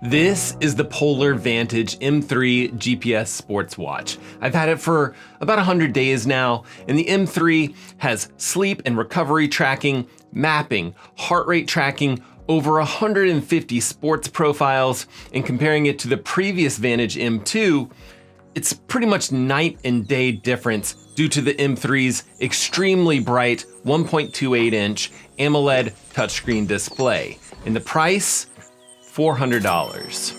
This is the Polar Vantage M3 GPS sports watch. I've had it for about 100 days now, and the M3 has sleep and recovery tracking, mapping, heart rate tracking, over 150 sports profiles, and comparing it to the previous Vantage M2, it's pretty much night and day difference due to the M3's extremely bright 1.28-inch AMOLED touchscreen display. And the price? $400.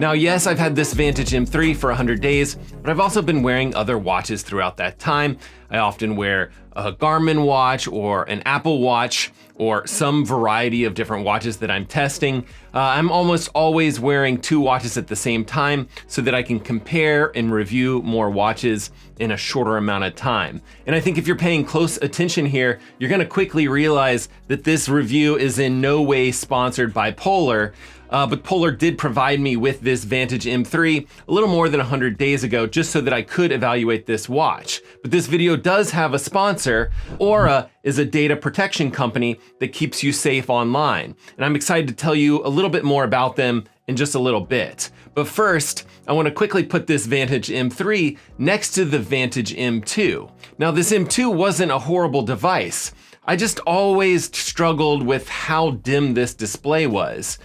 Now, yes, I've had this Vantage M3 for 100 days, but I've also been wearing other watches throughout that time. I often wear a Garmin watch or an Apple Watch or some variety of different watches that I'm testing. I'm almost always wearing two watches at the same time so that I can compare and review more watches in a shorter amount of time. And I think if you're paying close attention here, you're gonna quickly realize that this review is in no way sponsored by Polar. But Polar did provide me with this Vantage M3 a little more than 100 days ago just so that I could evaluate this watch. But this video does have a sponsor. Aura is a data protection company that keeps you safe online. And I'm excited to tell you a little bit more about them in just a little bit. But first, I want to quickly put this Vantage M3 next to the Vantage M2. Now, this M2 wasn't a horrible device. I just always struggled with how dim this display was.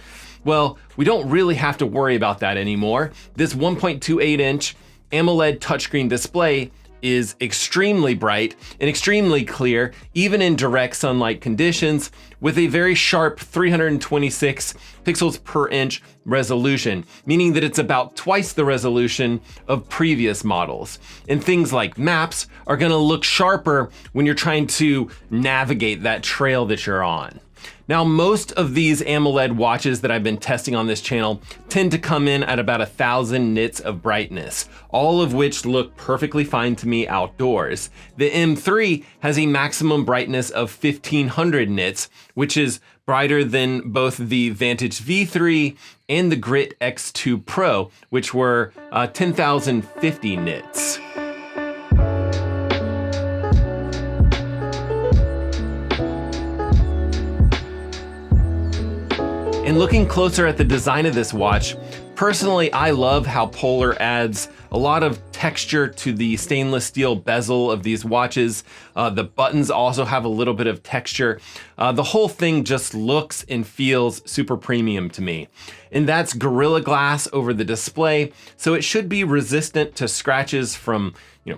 Well, we don't really have to worry about that anymore. This 1.28-inch AMOLED touchscreen display is extremely bright and extremely clear, even in direct sunlight conditions, with a very sharp 326 pixels per inch resolution, meaning that it's about twice the resolution of previous models. And things like maps are gonna look sharper when you're trying to navigate that trail that you're on. Now, most of these AMOLED watches that I've been testing on this channel tend to come in at about 1,000 nits of brightness, all of which look perfectly fine to me outdoors. The M3 has a maximum brightness of 1,500 nits, which is brighter than both the Vantage V3 and the Grit X2 Pro, which were 10,050 nits. And looking closer at the design of this watch, personally, I love how Polar adds a lot of texture to the stainless steel bezel of these watches. The buttons also have a little bit of texture. The whole thing just looks and feels super premium to me. And that's Gorilla Glass over the display, so it should be resistant to scratches from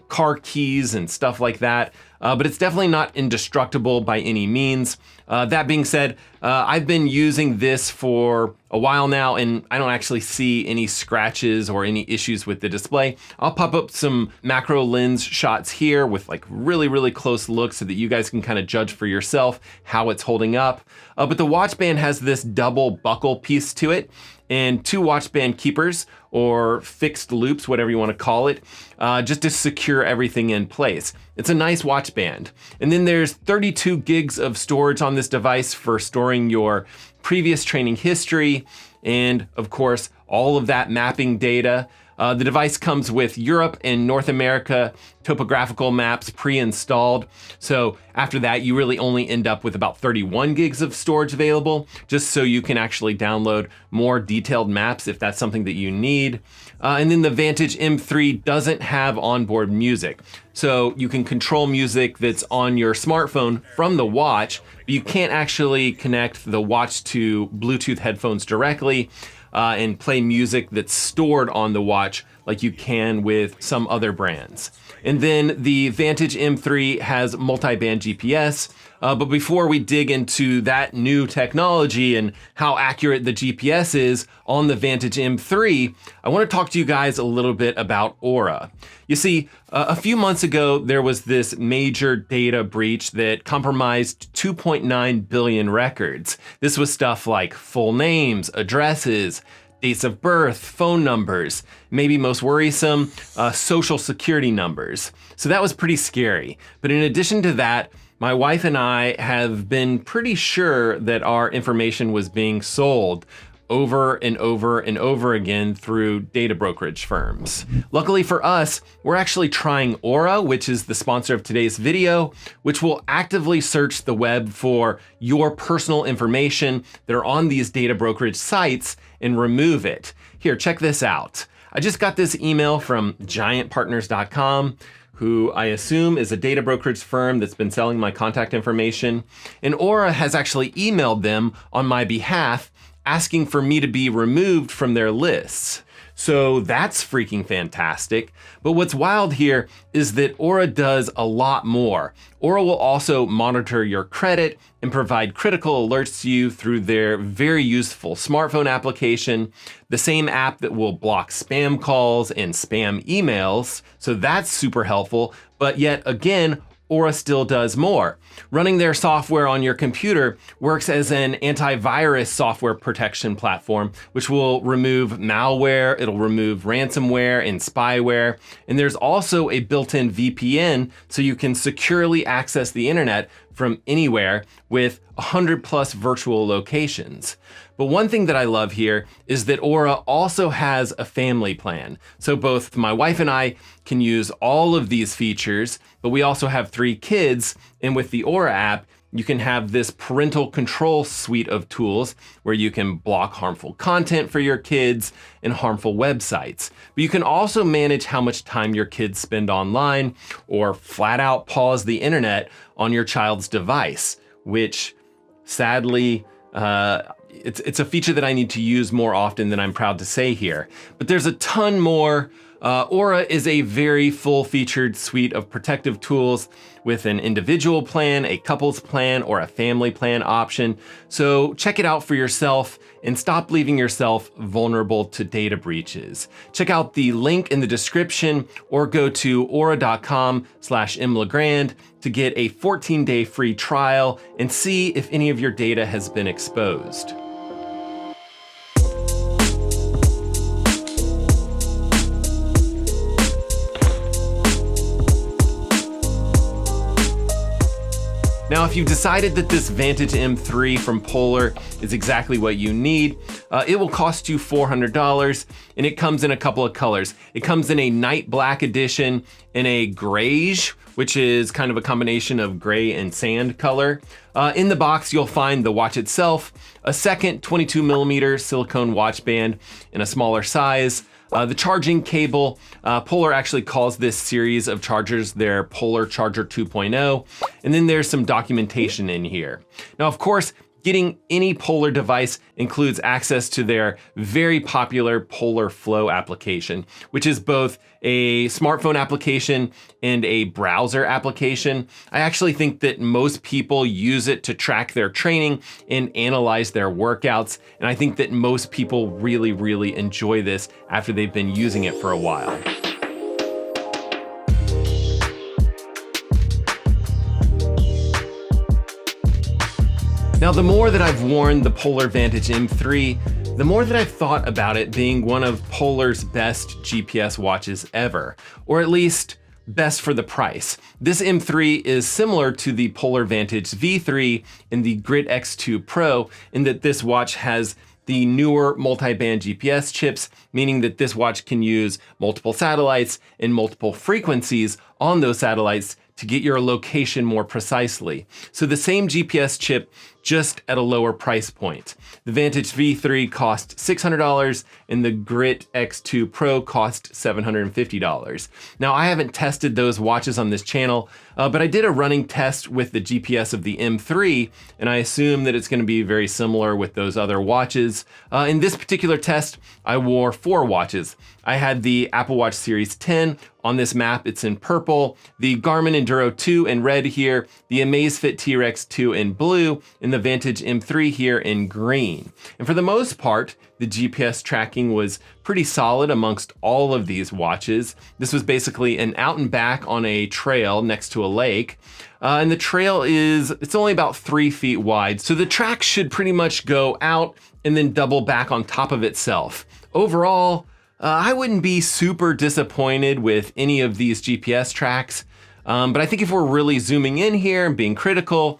car keys and stuff like that. But it's definitely not indestructible by any means. That being said, I've been using this for a while now, and I don't actually see any scratches or any issues with the display. I'll pop up some macro lens shots here with like really close looks so that you guys can kind of judge for yourself how it's holding up. But the watch band has this double buckle piece to it, and two watch band keepers or fixed loops, whatever you want to call it, just to secure everything in place. It's a nice watch band. And then there's 32 gigs of storage on this device for storing your previous training history and, of course, all of that mapping data. The device comes with Europe and North America topographical maps pre-installed. So after that, you really only end up with about 31 gigs of storage available, just so you can actually download more detailed maps if that's something that you need. And then the Vantage M3 doesn't have onboard music. So you can control music that's on your smartphone from the watch, but you can't actually connect the watch to Bluetooth headphones directly and play music that's stored on the watch like you can with some other brands. And then the Vantage M3 has multi-band GPS, but before we dig into that new technology and how accurate the GPS is on the Vantage M3, I want to talk to you guys a little bit about Aura. You see, a few months ago, there was this major data breach that compromised 2.9 billion records. This was stuff like full names, addresses, dates of birth, phone numbers, maybe most worrisome, social security numbers. So that was pretty scary. But in addition to that, my wife and I have been pretty sure that our information was being sold over and over and over again through data brokerage firms. Luckily for us, we're actually trying Aura, which is the sponsor of today's video, which will actively search the web for your personal information that are on these data brokerage sites and remove it. Here, check this out. I just got this email from giantpartners.com, who I assume is a data brokerage firm that's been selling my contact information. And Aura has actually emailed them on my behalf, asking for me to be removed from their lists. So that's freaking fantastic. But what's wild here is that Aura does a lot more. Aura will also monitor your credit and provide critical alerts to you through their very useful smartphone application, the same app that will block spam calls and spam emails. So that's super helpful. But yet again, Aura still does more. Running their software on your computer works as an antivirus software protection platform, which will remove malware, it'll remove ransomware and spyware, and there's also a built-in VPN so you can securely access the internet from anywhere with 100 plus virtual locations. But one thing that I love here is that Aura also has a family plan. So both my wife and I can use all of these features, but we also have 3 kids, and with the Aura app, you can have this parental control suite of tools where you can block harmful content for your kids and harmful websites. But you can also manage how much time your kids spend online or flat out pause the internet on your child's device, which sadly, it's a feature that I need to use more often than I'm proud to say here. But there's a ton more. Aura is a very full-featured suite of protective tools with an individual plan, a couples plan, or a family plan option. So check it out for yourself and stop leaving yourself vulnerable to data breaches. Check out the link in the description or go to aura.com/mlegrand to get a 14-day free trial and see if any of your data has been exposed. Now, if you've decided that this Vantage M3 from Polar is exactly what you need, it will cost you $400, and it comes in a couple of colors. It comes in a night black edition and a grayish, which is kind of a combination of gray and sand color. In the box, you'll find the watch itself, a second 22mm silicone watch band in a smaller size, the charging cable. Polar actually calls this series of chargers their Polar Charger 2.0, and then there's some documentation in here. Now, of course, getting any Polar device includes access to their very popular Polar Flow application, which is both a smartphone application and a browser application. I actually think that most people use it to track their training and analyze their workouts, and I think that most people really, really enjoy this after they've been using it for a while. Now, the more that I've worn the Polar Vantage M3, the more that I've thought about it being one of Polar's best GPS watches ever, or at least best for the price. This M3 is similar to the Polar Vantage V3 and the Grit X2 Pro in that this watch has the newer multi-band GPS chips, meaning that this watch can use multiple satellites and multiple frequencies on those satellites to get your location more precisely. So the same GPS chip, just at a lower price point. The Vantage V3 cost $600 and the Grit X2 Pro cost $750. Now, I haven't tested those watches on this channel, but I did a running test with the GPS of the M3, and I assume that it's gonna be very similar with those other watches. In this particular test, I wore 4 watches. I had the Apple Watch Series 10. On this map, it's in purple, the Garmin Enduro 2 in red here, the Amazfit T-Rex 2 in blue, and the Vantage M3 here in green. And for the most part, the GPS tracking was pretty solid amongst all of these watches. This was basically an out and back on a trail next to a lake. And the trail it's only about 3 feet wide. So the track should pretty much go out and then double back on top of itself. Overall, I wouldn't be super disappointed with any of these GPS tracks, but I think if we're really zooming in here and being critical,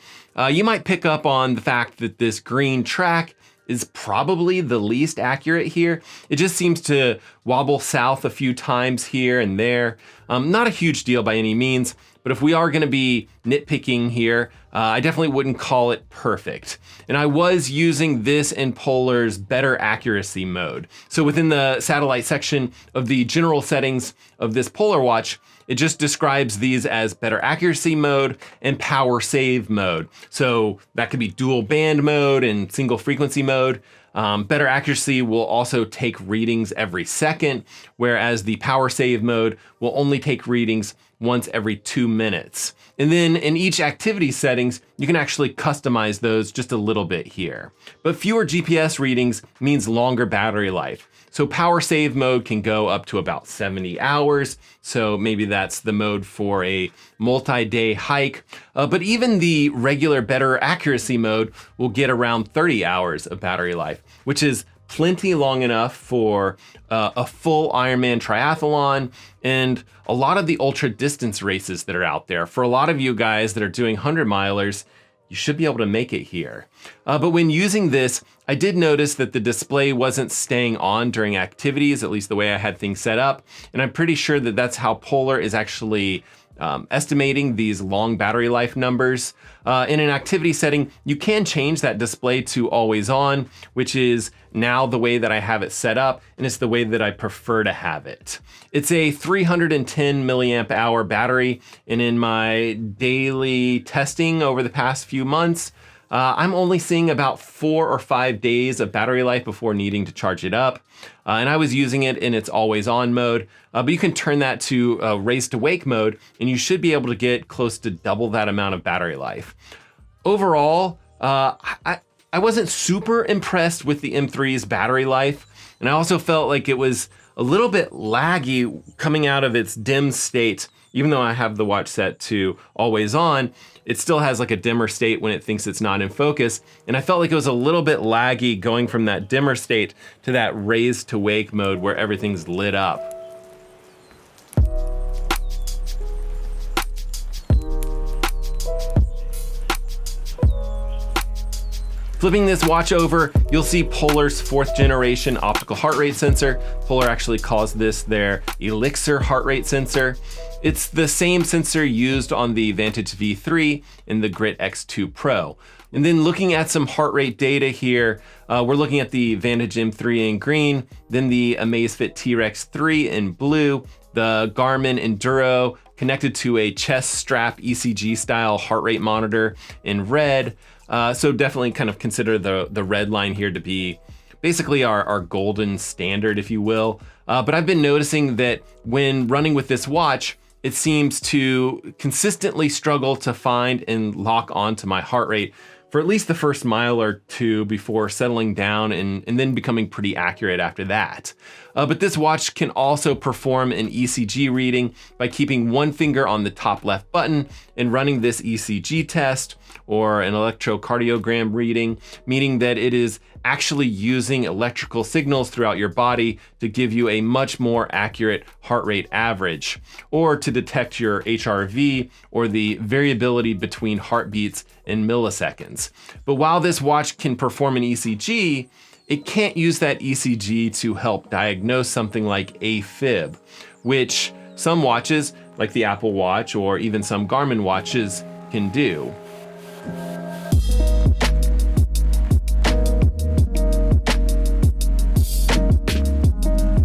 you might pick up on the fact that this green track is probably the least accurate here. It just seems to wobble south a few times here and there. Not a huge deal by any means, but if we are going to be nitpicking here, I definitely wouldn't call it perfect. And I was using this in Polar's better accuracy mode. So within the satellite section of the general settings of this Polar watch, it just describes these as better accuracy mode and power save mode. So that could be dual band mode and single frequency mode. Better accuracy will also take readings every second, whereas the power save mode will only take readings once every 2 minutes. And then in each activity settings, you can actually customize those just a little bit here. But fewer GPS readings means longer battery life. So power save mode can go up to about 70 hours. So maybe that's the mode for a multi-day hike. But even the regular better accuracy mode will get around 30 hours of battery life, which is plenty long enough for a full Ironman triathlon and a lot of the ultra distance races that are out there. For a lot of you guys that are doing 100 milers, you should be able to make it here. But when using this, I did notice that the display wasn't staying on during activities, at least the way I had things set up. And I'm pretty sure that that's how Polar is actually estimating these long battery life numbers. In an activity setting, you can change that display to always on, which is now the way that I have it set up, and it's the way that I prefer to have it. It's a 310 milliamp hour battery, and in my daily testing over the past few months, I'm only seeing about 4 or 5 days of battery life before needing to charge it up. And I was using it in its always on mode, but you can turn that to raise to wake mode, and you should be able to get close to double that amount of battery life. Overall, I wasn't super impressed with the M3's battery life, and I also felt like it was a little bit laggy coming out of its dim state. Even though I have the watch set to always on, it still has like a dimmer state when it thinks it's not in focus. And I felt like it was a little bit laggy going from that dimmer state to that raise to wake mode where everything's lit up. Flipping this watch over, you'll see Polar's 4th generation optical heart rate sensor. Polar actually calls this their Elixir heart rate sensor. It's the same sensor used on the Vantage V3 and the Grit X2 Pro. And then looking at some heart rate data here, we're looking at the Vantage M3 in green, then the Amazfit T-Rex 3 in blue, the Garmin Enduro connected to a chest strap ECG style heart rate monitor in red. So definitely kind of consider the red line here to be basically our golden standard, if you will. But I've been noticing that when running with this watch, it seems to consistently struggle to find and lock onto my heart rate for at least the first mile or two before settling down and then becoming pretty accurate after that. But this watch can also perform an ECG reading by keeping one finger on the top left button and running this ECG test or an electrocardiogram reading, meaning that it is actually using electrical signals throughout your body to give you a much more accurate heart rate average, or to detect your HRV or the variability between heartbeats in milliseconds. But while this watch can perform an ECG, it can't use that ECG to help diagnose something like AFib, which some watches, like the Apple Watch or even some Garmin watches, can do.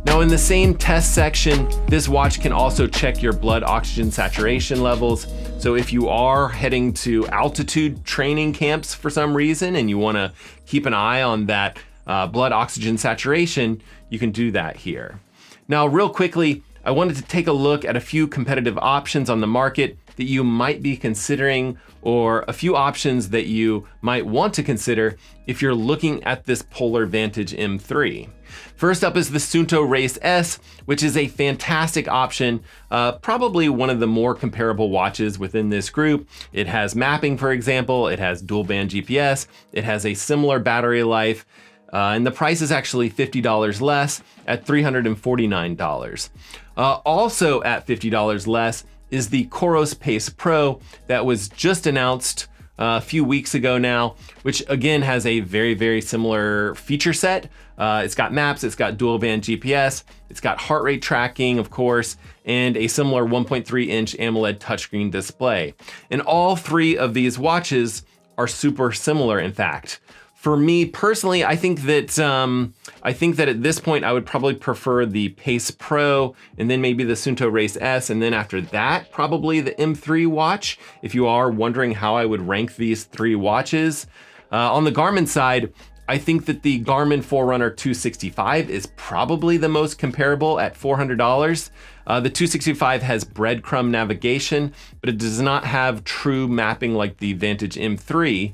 Now in the same test section, this watch can also check your blood oxygen saturation levels. So if you are heading to altitude training camps for some reason and you want to keep an eye on that blood oxygen saturation, you can do that here. Now, real quickly, I wanted to take a look at a few competitive options on the market that you might be considering, or a few options that you might want to consider if you're looking at this Polar Vantage M3. First up is the Suunto Race S, which is a fantastic option, probably one of the more comparable watches within this group. It has mapping, for example, it has dual band GPS, it has a similar battery life, and the price is actually $50 less at $349. Also at $50 less is the Coros Pace Pro that was just announced a few weeks ago now, which again has a very, very similar feature set. It's got maps, it's got dual band GPS, it's got heart rate tracking, of course, and a similar 1.3-inch AMOLED touchscreen display. And all three of these watches are super similar, in fact. For me personally, I think that at this point I would probably prefer the Pace Pro, and then maybe the Suunto Race S, and then after that probably the M3 watch. If you are wondering how I would rank these three watches, on the Garmin side, I think that the Garmin Forerunner 265 is probably the most comparable at $400. The 265 has breadcrumb navigation, but it does not have true mapping like the Vantage M3.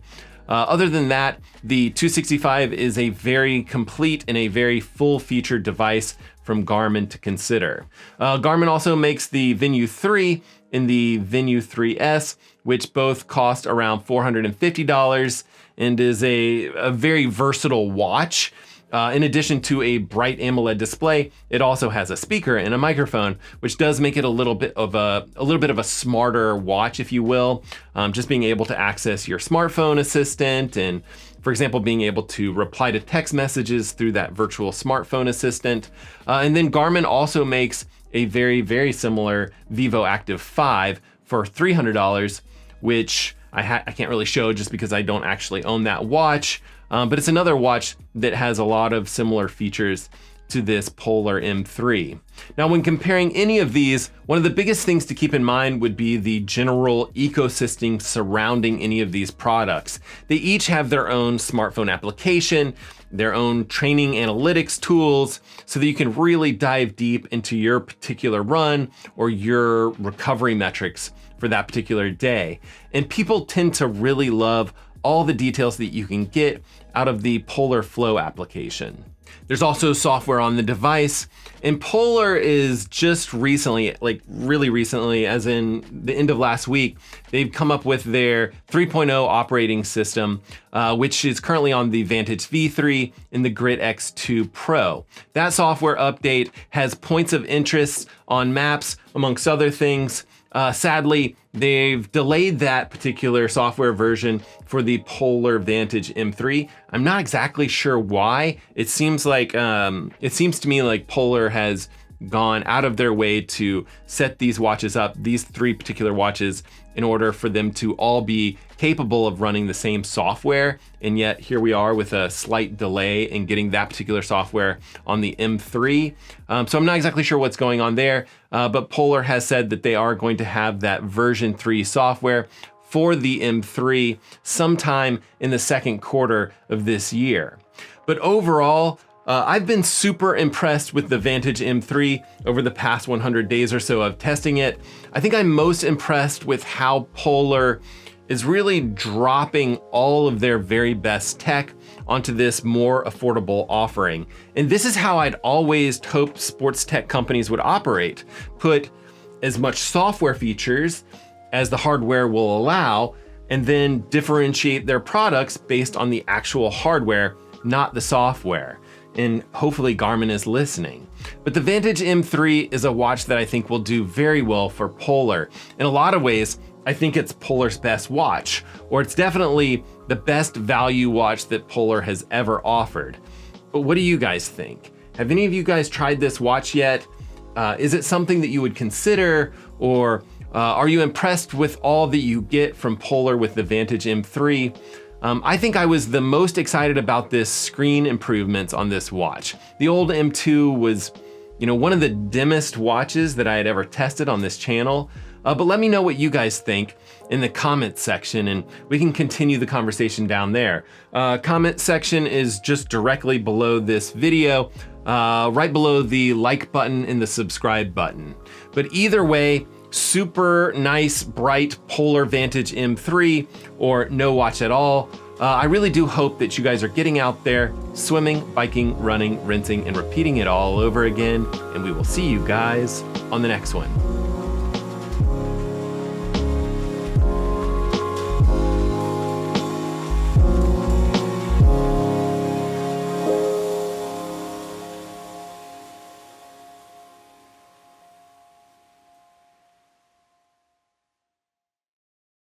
Other than that, the 265 is a very complete and a very full-featured device from Garmin to consider. Garmin also makes the Venue 3 and the Venue 3S, which both cost around $450 and is a very versatile watch. In addition to a bright AMOLED display, it also has a speaker and a microphone, which does make it a little bit of a smarter watch, if you will. Just being able to access your smartphone assistant, and for example, being able to reply to text messages through that virtual smartphone assistant. And then Garmin also makes a very, very similar Vivo Active 5 for $300, which I can't really show just because I don't actually own that watch. But it's another watch that has a lot of similar features to this Polar M3. Now, when comparing any of these, one of the biggest things to keep in mind would be the general ecosystem surrounding any of these products. They each have their own smartphone application, their own training analytics tools, so that you can really dive deep into your particular run or your recovery metrics for that particular day. And people tend to really love all the details that you can get out of the Polar Flow application. There's also software on the device, and Polar is just recently, like really recently, as in the end of last week, they've come up with their 3.0 operating system, which is currently on the Vantage V3 and the Grit X2 Pro. That software update has points of interest on maps, amongst other things. Sadly, they've delayed that particular software version for the Polar Vantage M3. I'm not exactly sure why. It seems to me like Polar has gone out of their way to set these watches up, these three particular watches, in order for them to all be capable of running the same software. And yet here we are with a slight delay in getting that particular software on the M3. So I'm not exactly sure what's going on there, but Polar has said that they are going to have that version 3 software for the M3 sometime in the second quarter of this year. But overall, I've been super impressed with the Vantage M3 over the past 100 days or so of testing it. I think I'm most impressed with how Polar is really dropping all of their very best tech onto this more affordable offering. And this is how I'd always hoped sports tech companies would operate. Put as much software features as the hardware will allow, and then differentiate their products based on the actual hardware, not the software. And hopefully Garmin is listening. But the Vantage M3 is a watch that I think will do very well for Polar. In a lot of ways, I think it's Polar's best watch, or it's definitely the best value watch that Polar has ever offered. But what do you guys think? Have any of you guys tried this watch yet? Is it something that you would consider, or are you impressed with all that you get from Polar with the Vantage M3? I think I was the most excited about this screen improvements on this watch. The old M2 was, one of the dimmest watches that I had ever tested on this channel. But let me know what you guys think in the comment section, and we can continue the conversation down there. Comment section is just directly below this video, right below the like button and the subscribe button. But either way, super nice, bright Polar Vantage M3 or no watch at all. I really do hope that you guys are getting out there, swimming, biking, running, rinsing, and repeating it all over again. And we will see you guys on the next one.